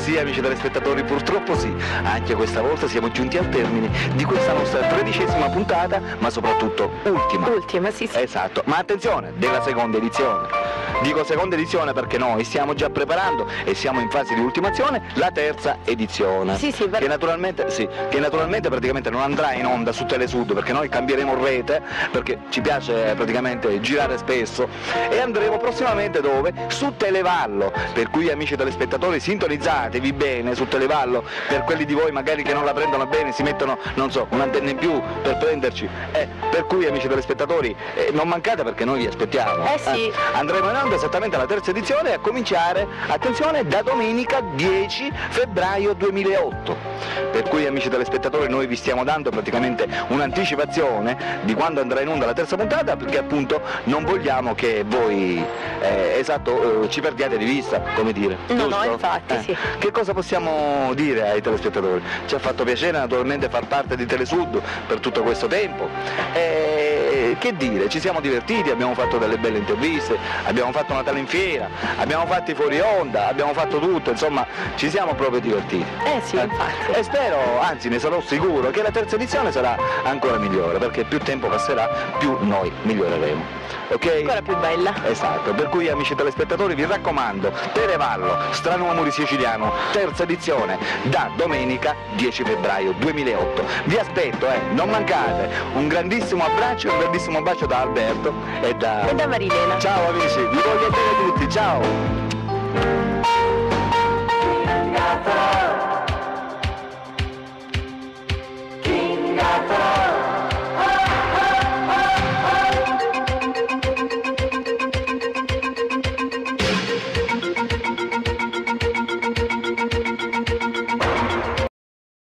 sì, amici telespettatori, purtroppo sì, anche questa volta siamo giunti al termine di questa nostra 13ª puntata, ma soprattutto ultima. Ultima, sì, sì. Esatto, ma attenzione, della seconda edizione. Dico seconda edizione perché noi stiamo già preparando e siamo in fase di ultimazione la terza edizione. Sì, sì, che naturalmente praticamente non andrà in onda su Telesud, perché noi cambieremo rete, perché ci piace praticamente girare spesso, e andremo prossimamente dove? Su Televallo, per cui amici telespettatori sintonizzatevi bene su Televallo, per quelli di voi magari che non la prendono bene, si mettono, non so, un'antenna in più per prenderci, per cui amici telespettatori non mancate perché noi vi aspettiamo. Sì. Andremo in onda esattamente alla terza edizione, a cominciare, attenzione, da domenica 10 febbraio 2008. Per cui amici telespettatori noi vi stiamo dando praticamente un'anticipazione di quando andrà in onda la terza puntata, perché appunto non vogliamo che voi ci perdiate di vista, come dire. No, giusto? infatti, sì. Che cosa possiamo dire ai telespettatori? Ci ha fatto piacere naturalmente far parte di Telesud per tutto questo tempo. Che dire, ci siamo divertiti, abbiamo fatto delle belle interviste, abbiamo fatto Natale in fiera, abbiamo fatto i fuori onda, abbiamo fatto tutto, insomma ci siamo proprio divertiti. Sì, infatti. E spero, anzi ne sarò sicuro, che la terza edizione sarà ancora migliore, perché più tempo passerà più noi miglioreremo. Ok? Ancora più bella. Esatto, per cui amici telespettatori vi raccomando, Televallo, Strano Amore Siciliano, terza edizione, da domenica 10 febbraio 2008. Vi aspetto, non mancate. Un grandissimo abbraccio e un grandissimo bacio da Alberto e da Marilena. Ciao amici, vi voglio bene tutti, ciao!